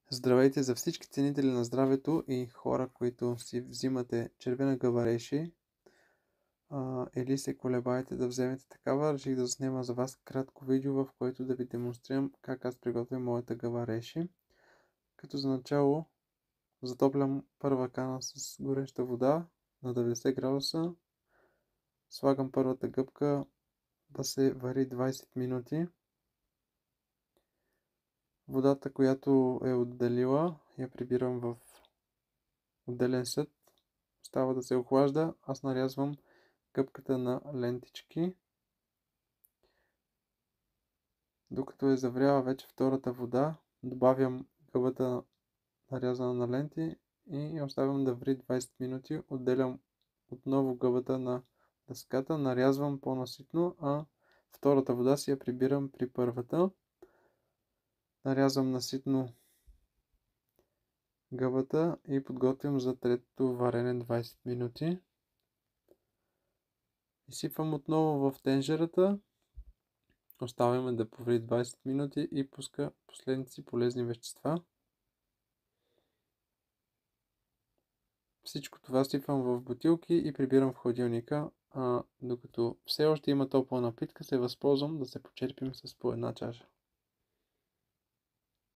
Здравейте за всички ценители на здравето и хора, които си взимате червена гъба реши или се колебаете да вземете такава. Реших да заснема за вас кратко видео, в което да ви демонстрирам как аз приготвям моята гъба реши. Като за начало затоплям първа кана с гореща вода на 90 градуса. Слагам първата гъбка да се вари 20 минути. Водата, която е отделила, я прибирам в отделен съд. Остава да се охлажда. Аз нарязвам гъбката на лентички. Докато е завряла вече втората вода, добавям гъбата нарязана на ленти и оставям да ври 20 минути. Отделям отново гъбата на дъската, нарязвам по-наситно, а втората вода си я прибирам при първата. Нарязвам наситно гъбата и подготвям за третото варене 20 минути. Изсипвам отново в тенжерата. Оставяме да поври 20 минути и пуска последните си полезни вещества. Всичко това сипвам в бутилки и прибирам в хладилника. Докато все още има топла напитка, се възползвам да се почерпим с по една чаша.